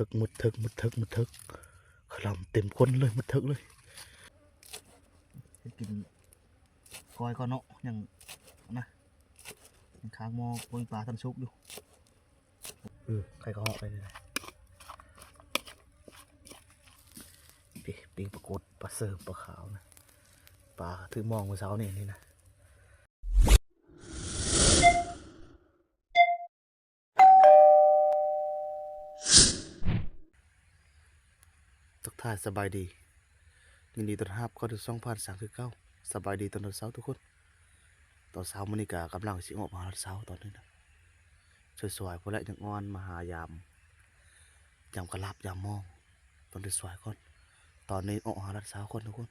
ทึกมุดทึกมุดทึกมุดทึกขลำเต็มคนเลยมุดทึกเลยกินก้อยก้อนเนาะยังนะยังค้างหม้อปนปลาทันชุกอยู่ใครก็เหาะไปเลยปิงปรากฏปลาเสิร์ฟปลาขาวนะปลาถือมองเมื่อเช้านี่นะทักทายสบายดียินดีต้อนรับเข้าสู่2039สบายดีตอนเช้าทุกคนตอนเช้ามื้อนี้ก็กำลังสิออกมาตอนเช้าตอนนี้นะสวยๆพอแล้วยังอ่อนมาหายามกระลับยามมองตอนสวยๆก่อนตอนนี้ออกหารัดเช้าคนทุกคน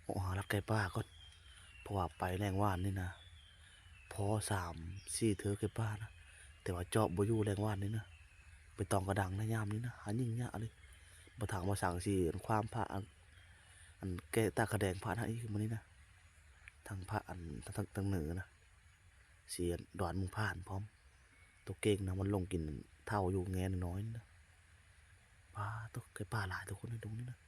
ออกหารัดไก่ป้าก่อนเพราะว่าไปแรงว่านนี่นะพอ3-4เธอไก่ป้านะแต่ว่าเจาะบ่อยู่แรงว่านนี่นะไปตองกระดังนะยามนี้นะหายิ่งยากเลยมาถางมาสั่งสิความพระอันแกตากระแดงพระนั่นอีกมันนี้นะทางพระอันทางเหนือนะเสียดอนมุงผ่านพร้อมตัวเก่งนะมันลงกินเท่าอยู่แงนน้อยนะป้าตัวไก่ป้าหลายทุกคนในตรงนี้นะ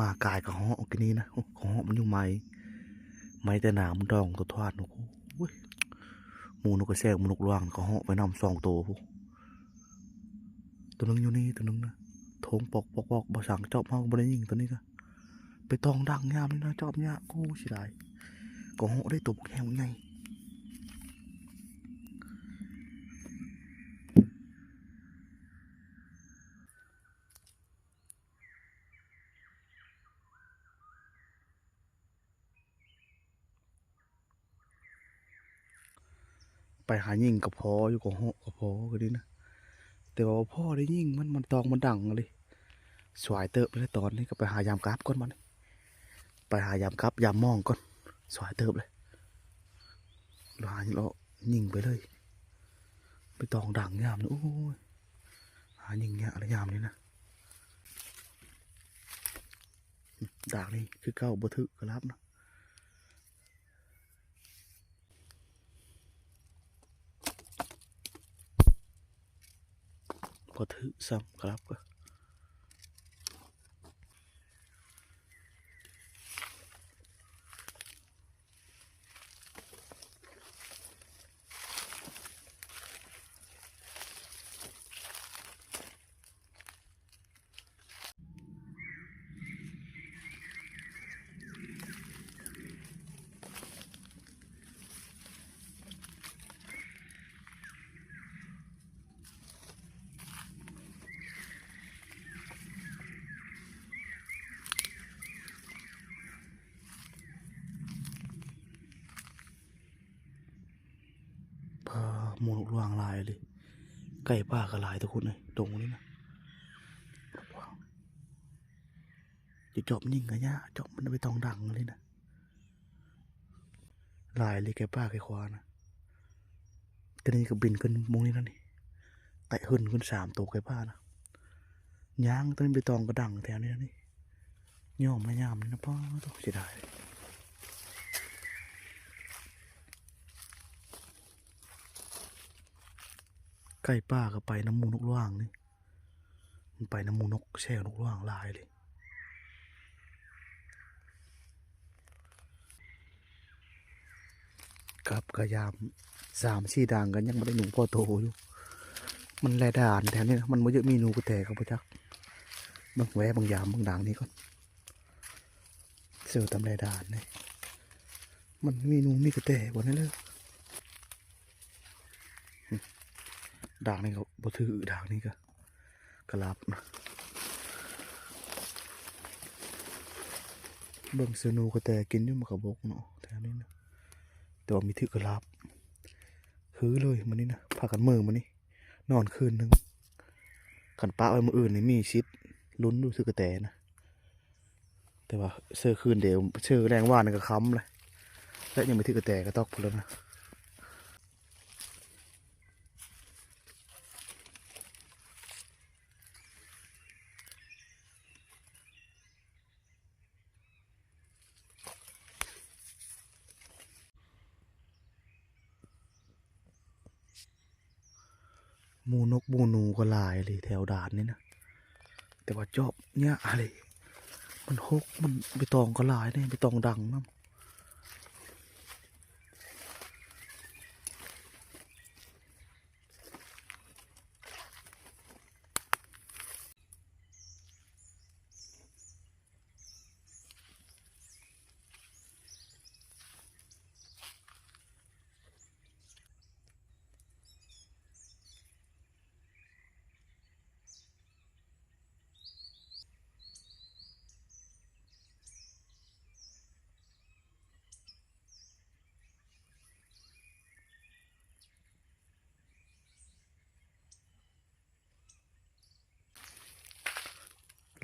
มากายกับห่อกันนี้นะห่อมันอยู่ไม้แต่หนามันดองตัวทอดนกหมูนกกระแซกมูนกล่วงก็ห่อไปนำ2 ตัวพวกตัวนึงอยู่นี่ตัวนึงนะทงปอกบ่สั่งจอบเมาบ่ได้ยิงตัวนี้ก็ไปตองดังยามนี่นะจอบยากกูสิได้ก็ห่อได้ตัวแข็งไงไปหายิงกับพออยู่กับห่อกับพอก็ดีนะแต่ว่าพ่อได้ยิงมันตองมันดังเลยสวยเติบไปเลยตอนนี้ก็ไปหายามกราฟก่อนมันไปหายามกราฟยามมองก่อนสวยเติบเลยเรายิงไปเลยไปตองดังยามนะโอ้ยหายิงเนี่ยอะไรยามนี้นะด่างนี่คือเก้าบัทึกกระลับนะบัทึกซ้ำกระลับก็หมูนกลวงลายเลยไก่ป่ากระลายทุกคนเลยตรงนี้นะ จะจบยิ่งกันยะจบมันไปตองดังเลยนะลายเลยแกป้าแกควานะตอนนี้ก็บินขึ้นมงนี้แล้วนี่ไต่ขึ้นขึ้น3 ตัวแกป้านะย่างต้นไปตองก็ดังแถวนี้นี่ย่อมมายามนี่นะพ่อต้องเสียดายใกล้ป้าก็ไปน้ำมูนกล่วงนี่มันไปน้ำมูนกแช่นกล่วงลายเลยกับกระยาม3-4ด่างกันยังไม่ได้หนูพ่อโตอยู่มันแลด่านแถวนี้นะมันไม่เยอะมีหนูก็แต่กับพระจักบางแวะบางยามบางด่างนี่ก่อนเสือทำแลด่านนี่มันมีหนูมีกระแต่บนนั้นเลยด่างนี่ก็บ่ถือด่างนี่ก็กระลับนะเบิ่งเสือหนูกระแต่กินอยู่มันกระบกเนาะแถวนี้นะแต่ว่ามีถือกระลับคือเลยมันนี่นะพากันมือมันนี่นอนคืนนึงขันป้าไว้มืออื่นนี่มีชิดลุ้นดูถือกระแต่นะแต่ว่าเสื้อคืนเดี๋ยวเชื่อแรงว่านี่ก็ค้ำเลยและยังไม่ถือกระแต่ก็ตอกพลนะหมูนกหมูหนูก็หลายเลยแถวด่านนี่นะแต่ว่าจอบเนี่ยอะไรมันหกมันไปตองก็หลายเนี่ยไปตองดังนะ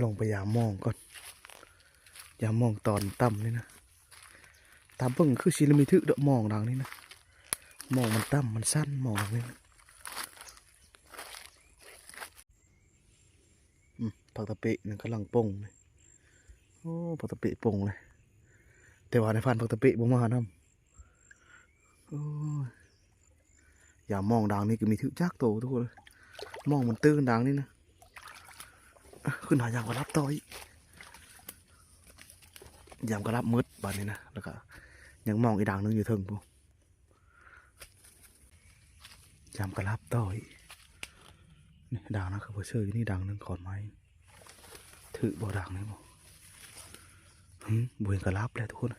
ลงไปยามมองก่อนยามมองตอนต่ำนี่นะตามเพิ่งคือชิลมิทึกเดาะมองดังนี่นะมองมันต่ำมันสั้นมองดังนี่นะผักตะเปะนั่นกำลังป่งเลยโอ้ผักตะเปะป่งเลยแต่ว่าในพันผักตะเปะบ่มาน้ำโอ้ยอย่ามองดังนี่ก็มีทึกจักโตทุกคนเลยมองมันตื้นดังนี่นะขึ้นหาอย่างกระลับต่อยยามกระลับมืดบานนี้นะแล้วก็ยังมองอีด่างนึงอยู่เทิงปุ๊ยามกระลับต่อยนี่ด่างนะคือเพื่อเชื่ออยู่นี่ด่างนึงขอนไม้ถือบ่ด่างนี่บ่บุญกระลับแล้วทุกคน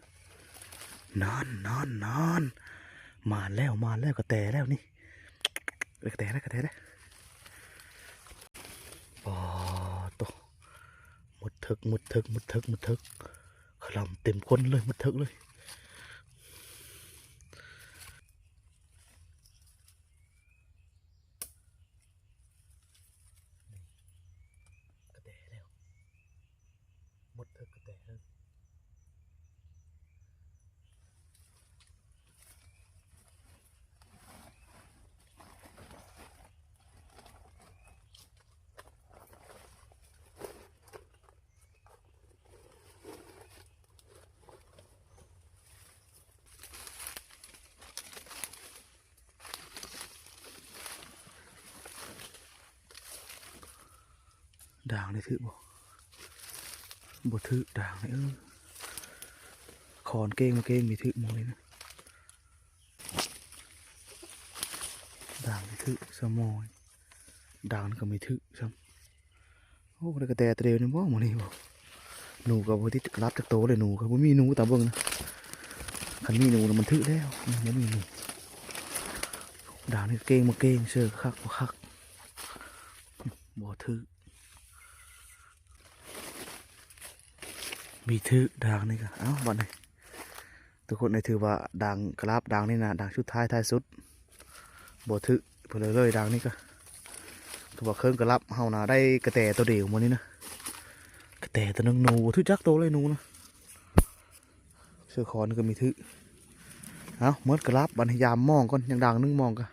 นอนนอนนอนมาแล้วก็แต่แล้วนี่กระแต่แล้วกระแต่แล้วปอตัวมุดทึกขลำเต็มคนเลยมุดทึกเลยกระแต่แล้วมุดทึกกระแต่เลยด่างนี่ถือบ่ถือด่างนี่ขอนเก้งมาเก้งมีถือมองเลยนะด่างนี่ถือสมอยด่างนี่ก็มีถือซ้ำโอ้กระแต่เตรียวนี่บ่มองนี่บ่หนูกับพวกที่รับจากโตเลยหนูครับมีหนูตามเบิ้งนะคันมีหนูมันถือแล้วมันมีหนูด่างนี่เก้งมาเก้งเชื่อคักบ่ถือมีถือด่างนี่ก็เอ้าบัดนี้ทุกคนในถือว่าด่างกราบด่างนี่นะด่างชุดท้ายสุดบ่ถือเพื่อเลยด่างนี่ก็ถือว่าเครื่องกระลับเฮานะได้กระแตตัวเดียวมันนี่นะ กระแตตัวนึงหนูทึจักโตเลยหนูนะเสือคอนก็มีทึเอาเมื่อกระลับบันยามมองก่อนยังดังนึงมองก็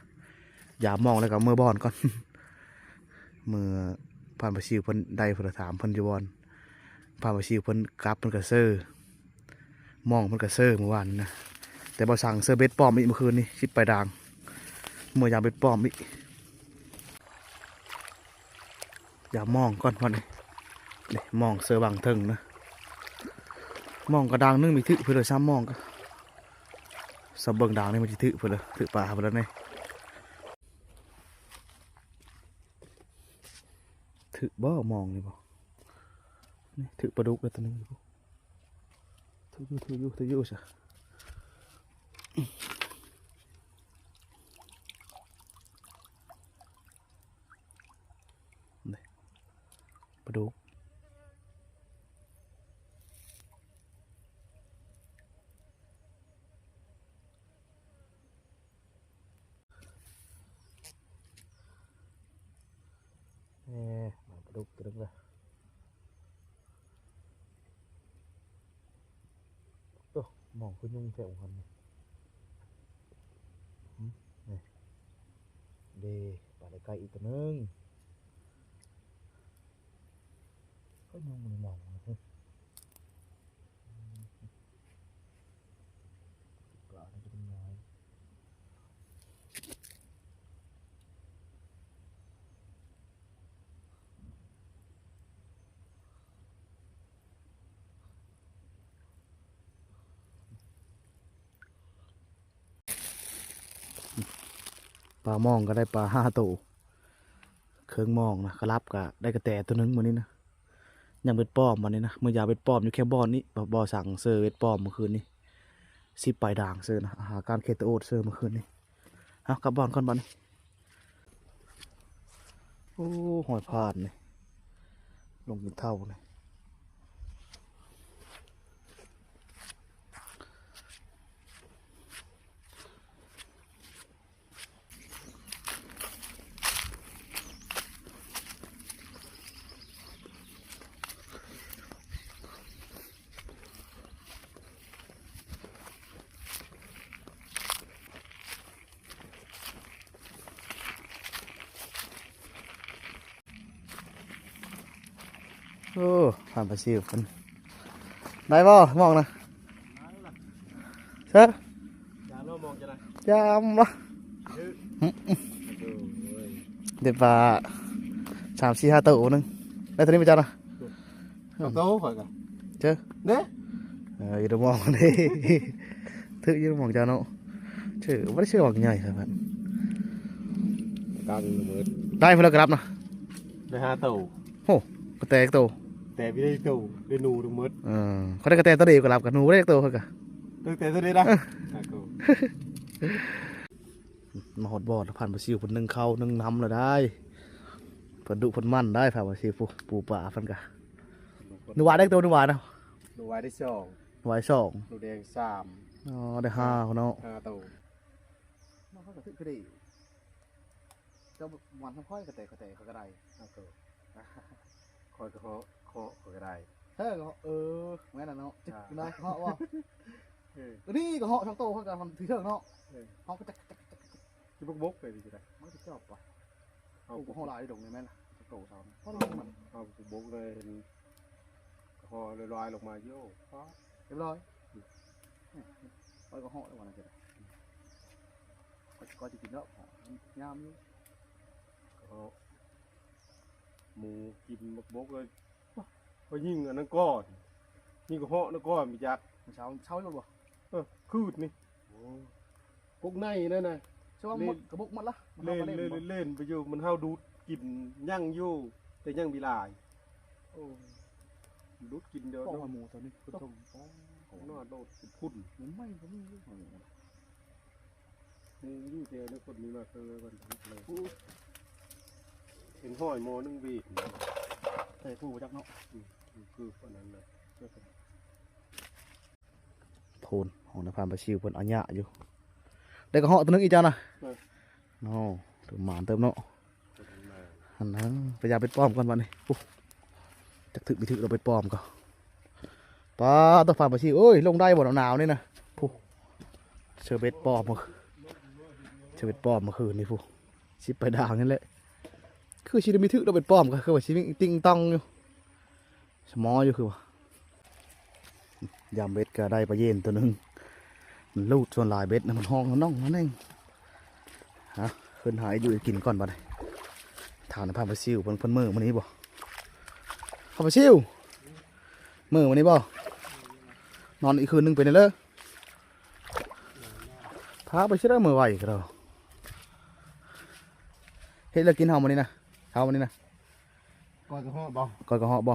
ยามมองเลยกับมือบอลก่อน มือผ่านไปชิวเพิ่นได้เพิ่นถามเพิ่นอยู่บอลผ่านไปชิวเพิ่นกราฟเพิ่นกระเซอร์มองเพิ่นกระเซอร์เมื่อวานนะแต่บอสั่งเซอร์เบสป้อมอีกเมื่อคืนนี้ชิปไปด่างเมื่อยามเบสป้อมอีกอย่ามองก่อนวันนี้นี่มองเซอร์บังเทิงนะมองกระดังนึงมีทึเพื่อเลยซ้ำมองก็สะเบิงด่างนี่มันจะทึเพื่อเลยทึป่าเพื่อเลยนี่ทึบ่มองนี่บ่นี่ทึปลาดุกเลยตัวนึงทึอยู่ใช่ปลาดุกปลาดุกตัวนึงเลยตัวมองขึ้นยุ่งแถวกันนี่เดปลาไหลไก่อีกตัวนึงก็ยุ่งมันมองนะปลาเนี่ยจะเป็นน้อยปลามองก็ได้ปลา5 ตัวเครื่องมองนะกระลับก็ได้กระแตตัวนึงวันนี้นะยังเป็นป้อมวันนี้นะเมื่อยาเป็นป้อมอยู่แค่บ่อนี้บ่อสั่งเซอร์เป็นป้อมเมื่อคืนนี้สิปลายด่างเซอร์นะอาหารการเคตโอดเซอร์เมื่อคืนนี้เอากลับบ้านก่อนบ้านนี้โอ้หอยพานนี่ลงเป็นเท่าเลยโอ้ผ่านไปสิบคนได้บ่มองนะเซ่จำวะเดี๋ยวปลา3-4-5 ตัวนึงได้ตัวนี้ไปจ้านะโตข่อยกันเจอเด้อยู่ตรงมองนี่ถืออยู่ตรงมองจ้าเนาะชื่อไม่ได้ชื่อมองใหญ่ครับกลางมืดได้เพื่อนกระดับนะได้5 ตัวโอ้กระแตกตัวแต่ไม่ได้ตัวได้หนูทั้งหมดเขาได้กระแตตัวเดียวกระดับกับหนูได้ตัวเขากะตั้งแต่ตัวนี้นะมาหดบอดผ่านมาซิวคนนึ่งเข้านึ่งน้ำเลยได้ผลดุผลมันได้ผ่านมาซิวปูป่าฟันกะนูวายได้ตัวนูวายนะหนูวายได้2นูวาย2หนูแดง3อ๋อได้5คนเนาะ5 ตัวมันก็ถือก็ได้เจ้าวันทั้งค่อยกระแตก็ได้5 ตัวคอยก็ก็ได้เฮ้ยแม่น่ะเนาะจิกนะเหาะว่ะนี่ก็เหาะทั้งโตเขาจะทำถือเถิงเนาะเหาะก็จะบกไปดีจ้ะไม่จะชอบป่ะเอาเหาะลายดงเลยแม่ล่ะโตสาวเพราะมันเอาบกเลยพอลอยลงมาโย่เรียบร้อยไปก็เหาะแล้ววันนั้นจะก็จะกินแล้วยามอยู่หมูกินบกเลยพอยิ่งอันนั้นก้อนยิ่งก็เหาะนั่นก้อนมีจักเช้าแล้วบ่คืดนี่พวกในนั่นน่ะใช่ว่าหมดกระบกหมดละเล่นไปอยู่มันเฮาดูดกินยั่งอยู่แต่ยั่งมีลายดูดกินเดียวหมูตอนนี้คุณชมของนอดโดดพุ่นมันไม่ก็ไม่หมูยู่เจอแล้วคนนี้มาเจอกันเลยเป็นห้อยโมนึงวีใส่ผู้จักเนาะคือคนนั้นเลยโทนของนภาพชิวเพิ่นอัญญะอยู่ได้ก็เหาะตัวนึงอีกจ้านะเนาะเติมหมานเติมเนาะหันนั้นพยายามเป็นป้อมก่อนวันนี้ จักถึกไปถึกเราไปปลอมก็ป้าต้องฟังไปสิเอ้ยลงได้บ่หนาวๆนี่นะผู้เชอร์เบตปลอมมาเชอร์เบตปลอมมาคืนนี่ผู้ชิปไปด่างนี่แหละคือชีวิตมีถึกเราเป็นปลอมก็คือว่าชีวิตติ้งต้องอยู่สมออยู่คือว่ายามเบ็ดก็ได้ปลาเย็นตัวหนึงมันลูดส่วนหลายเบ็ดนะมันห้องมันน่องนั่นเองฮะขึ้นหายอยู่กินก่อนบ่ได้ถามในพาไปซิวเพิ่นมือมันนี้บ่พาไปซิวมือมันนี้บ่นอนอีกคืนนึงไปเลยพาไปเชื่อมือไหวก็เราเฮ็ดแล้วกินเฮามันนี้นะเฮามันนี้นะ ก้อยกระห้อบ่ ก้อยกระเหาะบ่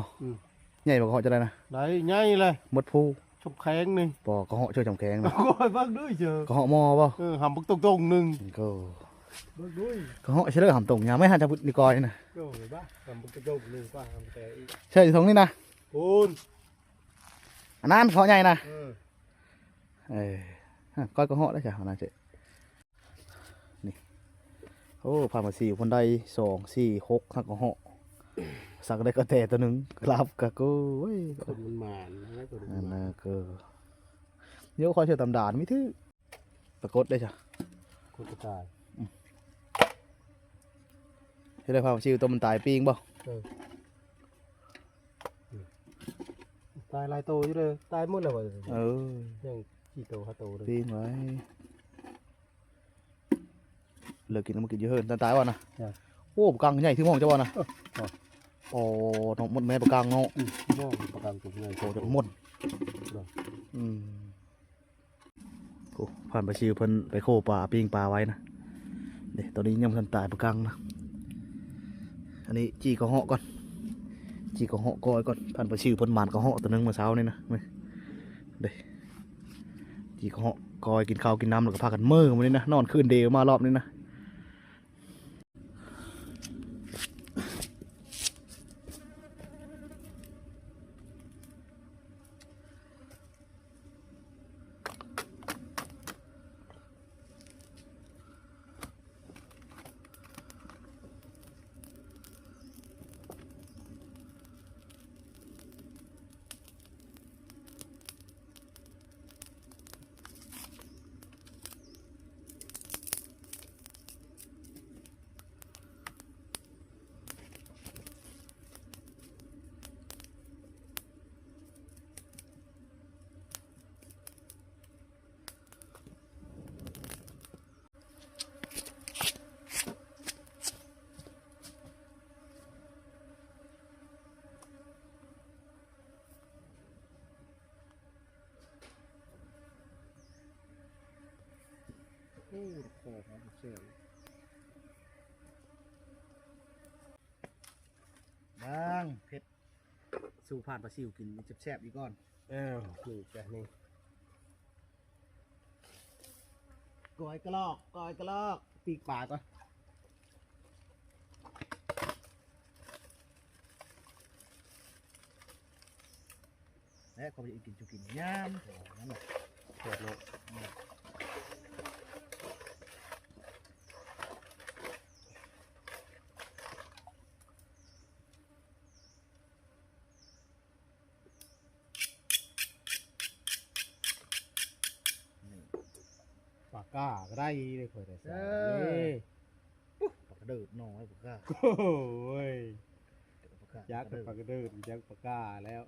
ใหญ่บ่กระเหาะจะได้นะ ได้ใหญ่เลย หมดผู้ ชมแข็งนี่ บ่กระเหาะช่วยจำแข็งนะ ก้อยบักด้วยเจอก ระเหาะหม้อบ่ หำบักตรงๆหนึ่ง ก็ บักด้วย กระเหาะเชื่อหำตรงยามไม่หันจะพุดนี่ก้อยนี่นะ ก็เห็นปะหำบักตรงๆหนึ่งกว่าหำแต่อีก เชื่ออยู่ตรงนี้นะ คุณ อันนั้นกระเหาะใหญ่นะ เออ ฮะก้อยกระเหาะได้จ้ะอันนั้นเจ๊นี่โอ้ผ่านมา4คนได้2 4 6ทักกระเหาะสักได้กระแตตัวหนึงกลับกะกูเว้ย คนมันหมานนะคน อั มัน นหมา นั้ น นก็เดี๋ยวคอยเชื่อตำดานมิถือปรากฏได้จ้ะ คนกระจาย เฮ็ดได้พามาชิวตัวมันตายปิ้งบ่ ตายลายโตอยู่เลยตายหมดแล้ววะ เออ ยังกี่โตห้าโตเลย ปิ้งไว้เหลือกินแล้วมันกินเยอะเฮินตายว่ะนะโอ้ปลากางใหญ่ถึงห้องจ้าว่ะนะโอ้น้องมดแม่ปลากางเนาะ มองประกันตัวไง โอ้จะมดโอ้ผ่านไปชิวเพิ่นไปโคปลาปิ้งปลาไว้นะเดี๋ยวตอนนี้ยังไม่ทันตายปลากางนะอันนี้จีกระเหาะก่อนจีกระเหาะก้อยก่อนผ่านไปชิวเพิ่นหมานกระเหาะตัวนึงเมื่อเช้านี่นะเด้จีกระเหาะก้อยกินข้าวกินน้ำแล้วก็พากันเมื่อวันนี้นะนอนคืนเดียวมารอบนี้นะโอ้โหเสียงบางเผ็ดสู้ผ่านปลาซิวกินแซ่บๆอีกก่อน นี่แกนี่ ก้อยกระลอกก้อยกระลอกปีกปลาก่อนและเขาไปกินจูกินย่ามนั่นแหละ เปิดเนาะปากก้าก็ได้เลยเปิดแต่นี่ ปากกระเดิดน้อยปากกา โอ้ยยักษ์กับปากกระเดินยักษ์ปากก้าแล้ว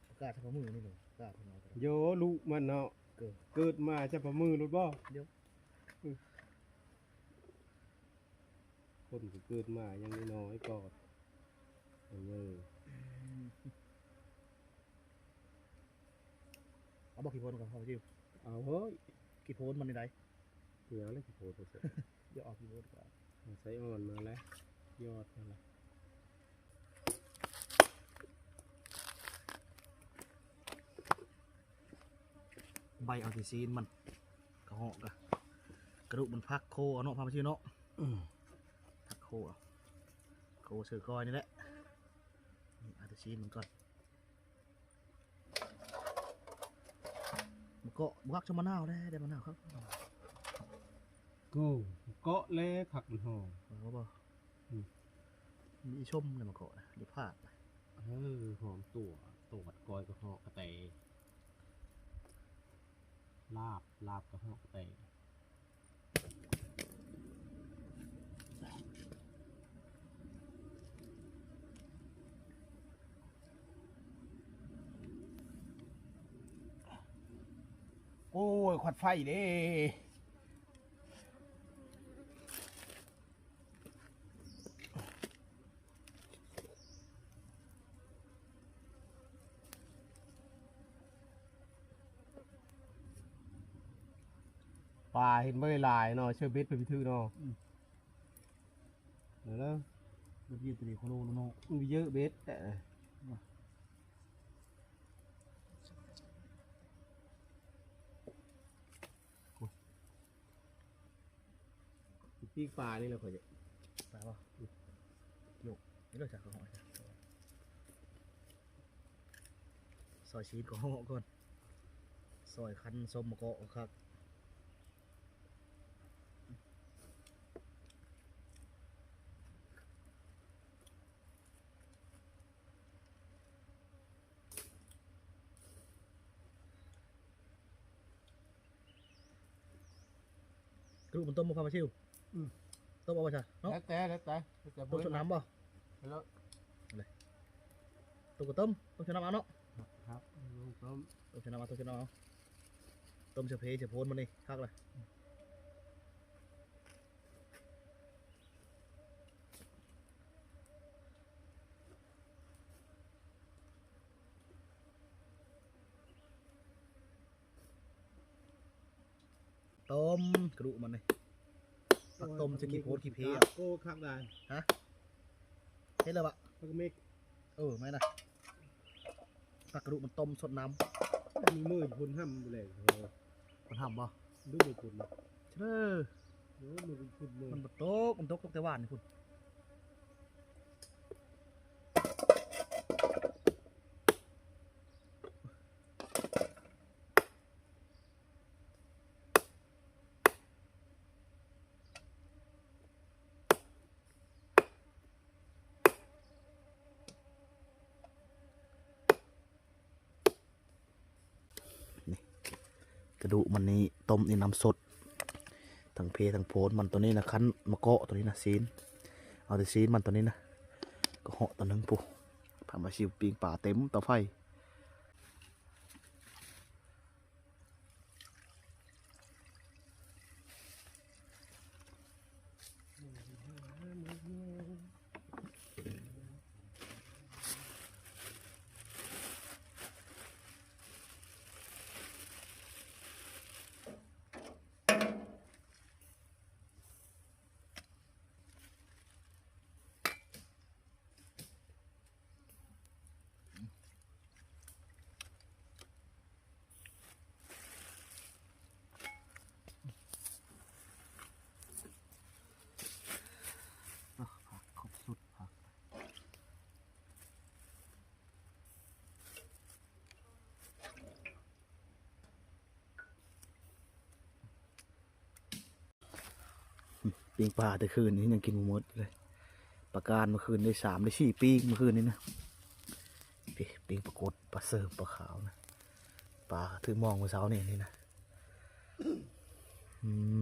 ปากกาทั้งมือนี่เลยปากกาทั้งมือ โยลูกมันเนาะเกิดมาจะประมือรู้บ่ เดี๋ยว คนที่เกิดมายังน้อยก่อนเอาบอกกี่โพนก่อนเขาจิว เอาเฮ้ย กี่โพนมันในใด เดี๋ยวเลยที่โพสต์เสร็จ เดี๋ยวออกกี่โพนก่อน ใส่อ่อนมาแล้วยอดมาแล้ว ใบเอาที่ซีนมันกระเหาะกระดูกมันพักโคเอาเนาะพามาชื่อเนาะพักโคเอาโคเสือก้อยนี่แหละนี่เอาที่ซีนมันก่อนมันก็บุกชมมะนาวได้มะนาวครับ กูเกาะเล่ผักมันหอม เอาบ่มีชมเลยมาเกาะนะเดี๋ยวพลาด หอมตัวบัดกอยกระหอกกระแตลาบกระหอกกระแต โอ้ยขวัดไฟเด้ปลาเห็นไม่ลายเนาะเชื่อเบ็ดไปพิทึกเนาะเดี๋ยวนะ รถยืดตัวนี้โคโลโน มีเยอะเบ็ดแต่ปีกปลานี่แหละเขาจะ ไปป่ะโยกนี่เราจากกระหอยซอยชีสกระหอยก่อนซอยคันส้มมะกอกครับกระดูกมันต้มมาพามาชิวต้มเอาไปจ้ะเนาะ แล้วแต่ ต้มชดน้ำป่ะ แล้ว ต้มกับต้มชดน้ำเอาเนาะ ครับต้ม ต้มชดน้ำเอาต้มชดน้ำเอาต้มเฉพเฉโพนมันนี่คักเลยต้มกระดูกมันนี่ผักต้มจะกี่โพดกี่เพอ่ะ โก้คักได้ เห็นเลยปะ พักเมก ไม่นะผักกระดูกมันต้มสดน้ มีมือคนห้ำเลย ำมันทำป่ะ ดูมือคน เช่อ มือคนมือ มันตกแต่หวานนี่คุณกระดูกมันนี่ต้มนี่น้ำสดทั้งเพทั้งโพนมันตัวนี้นะคั้นมะเกาะตัวนี้นะซีนเอาแต่ซีนมันตัวนี้นะก็เหาะตัวนึงปุ๊ผ่านมาชิวปีงป่าเต็มเตาไฟผักครบสุดผักปีงป่าแต่คืนนี้ยังกินหมดเลยประการเมื่อคืนได้3ได้4ปีเมื่อคืนนี้นะปีงปรากฏปลาเสิร์ฟปลาขาวนะปลาถือมองเมื่อเช้านี่นะอืม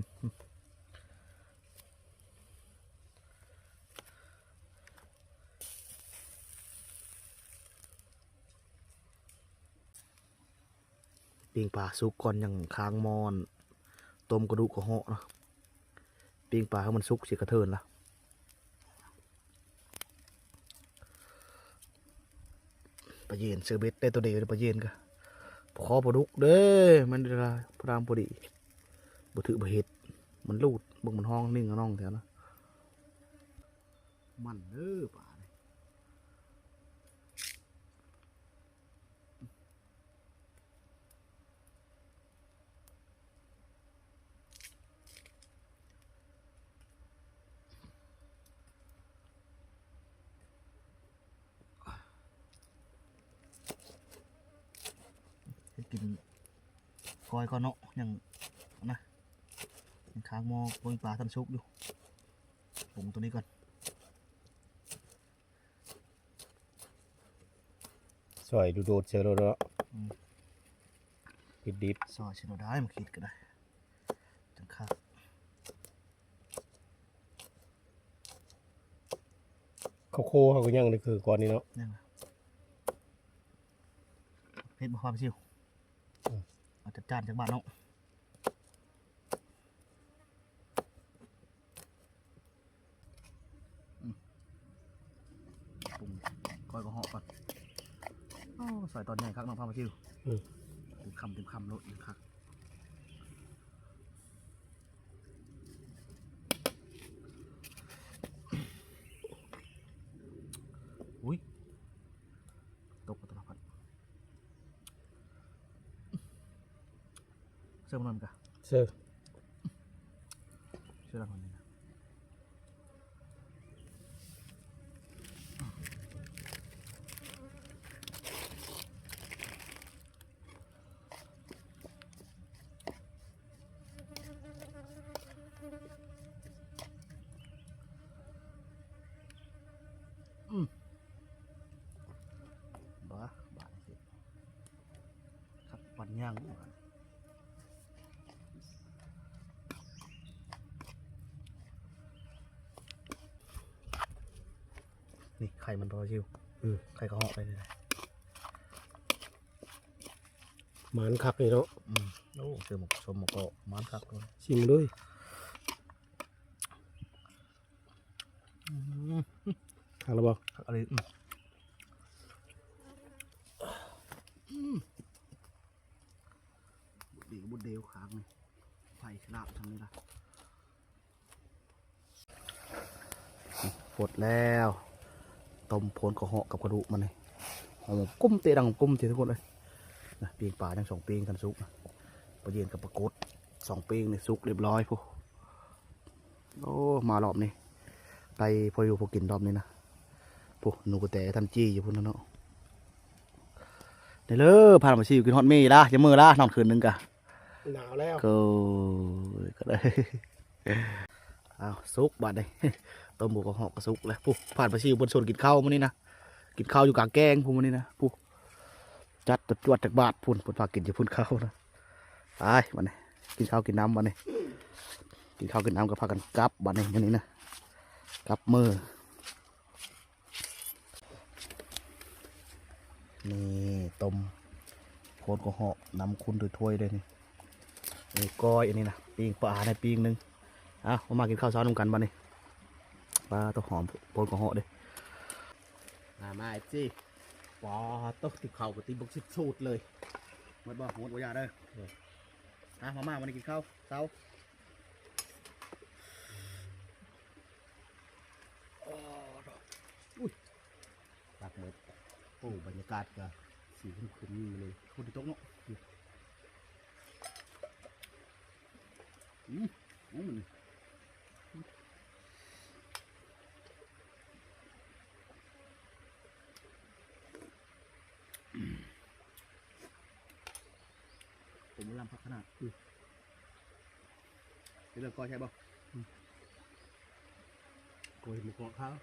ปีงปลาสุกก่อนอย่างค้างมอนต้มกระดูกกระเหาะเนาะปีงปลาให้มันสุกสิกระเทินละปลาเย็นเสือเบ็ดได้ตัวเดียวปลาเย็นกะขอปลาดุกเด้อมันเวลาพรามพอดีบ่ถือบ่เห็ดมันลูดบึงมันห้องนิ่งกับน้องแถวนะมันเด้อป่าเนี่ยเฮ็ดกินกอยก่อนเนาะอย่างนะยังค้างหม้อปรุงปลาทำซุปอยู่ปรุงตัวนี้ก่อน สวยดูโดดเชียวแล้วเนาะดิบ ซอยชิโนได้มาคิดก็ได้จังคัก ข้าวโคเขาก็ยังนี่คือก่อนนี้เนาะ นี่นะเพชรบ่ความชิวเอาจัดจานจากบ้านเนาะปรุงก้อยก็เหาะก่อนโอ้ใส่ตอนใหญ่ครับน้องพามาชิวเต็มคำรสครับ อุ้ยตกตลอดเสื้อมันนกะ เชื่อ เสื้อมันนี่นะบ้าสิครับวันย่างนี่ไข่มันรอชิวไข่ก็เหาะไปเลย หมันคักเลยเนาะ โอ้เจอหมกชมหมกเกาะมันครับเลย ชิมด้วยคักแล้วบ่ อะไรบุดเดียวค้างเลยไฟฉลาบทำนี่ละปดแล้วต้มโพนกระเหาะกับกระดูกมันเลยเอามากุ้มเตะดังกุ้มเตะทุกคนเลยนะปีงป่าทั้ง2ปีงกันซุกนะปลาเย็นกับปลากด2ปีงเนี่ยซุกเรียบร้อยพวกโอ้มารอบนี้ไปพออยู่พอกินรอบนี้นะพวกหนูกระแตทันจี้อยู่พุ่นนั่นเนาะเดี๋ยวเลยพามาชิวกินฮอตมี่ละจะมือละนอนคืนนึงกะ หนาวแล้ว ก็ได้อ้าวซุกบาดเลยต้มบุกกระหอกกระซุกเลยปุ๊บผ่านมาชิวบนชนกินข้าวมื้อนี้นะกินข้าวอยู่กลางแกงพุ่นมื้อนี้นะปุ๊บจัดจวดจากบาทพุ่นพากินอยู่พุ่นข้าวนะไปบัดนี้กินข้าวกินน้ำบัดนี้กินข้าวกินน้ำก็พากันกลับบัดนี้มื้อนี้นะกลับมือนี่ต้มโพนกระหอกน้ำคุณถ้วยๆเลยนี่นี่ก้อยอันนี้นะปีงปลาในปีงหนึงมากินข้าวเช้านุ่มกันบัดนี้ปลาตัวหอมโพนกระหอกเด้มาไอ้จี้ปอตกติดเข่ากับตีบกสิบสูตรเลยหมดบ่หมดบ่ยาเด้อมาวันนี้กินข้าวเช้าอุ้ยตักหมดโอ้บรรยากาศก็สีขึ้นๆนี่เลยคนที่ตกเนาะมันผมลำพักขนาดเรื่องก้อยใช่ป่ะ โกยหมูกรอบข้าว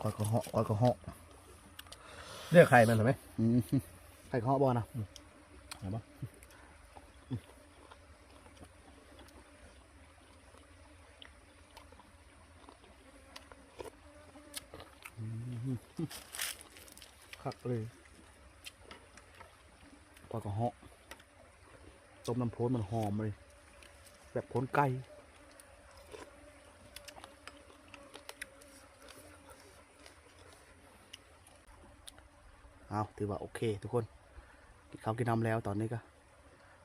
ก้อยกระเหาะก้อยกระเหาะ เรียกใครมันเหรอไหม ไข่กระเหาะบ่นะเห็นปะคักเลยก้อยกระเหาะ ต้มน้ำโพนมันหอมเลยแบบโพนไก่เอาถือว่าโอเคทุกคนกินข้าวกินน้ำแล้วตอนนี้ก็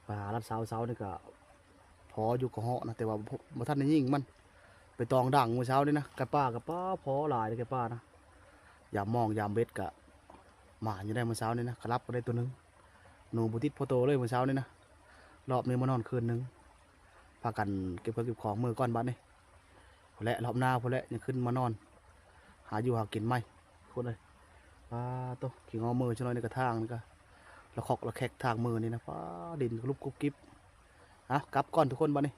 ไปหาร้านเช้านี่ก็พออยู่กับเหาะนะแต่ว่าบ่ท่านได้ยิงมันไปตองดังเมื่อเช้านี่นะกับป้าพอหลายเลยกับป้านะยามมองยามเบ็ดกะหมาอยู่ได้เมื่อเช้านี่นะกระลับก็ได้ตัวหนึงหนูบุติดพอโตเลยเมื่อเช้านี่นะรอบนี้มานอนคืนหนึงพากันเก็บของมือก่อนบัดนี่พอและรอบหน้าพอและยังขึ้นมานอน หาอยู่หากินไม่คนเลยป้าโตขี่งอมือช่วยในกระทางนี่ก็ละคอกละแขกทางมือนี่นะป้าดินกรุบกรุบกิ๊บอ่ะกลับก่อนทุกคนบัดนี้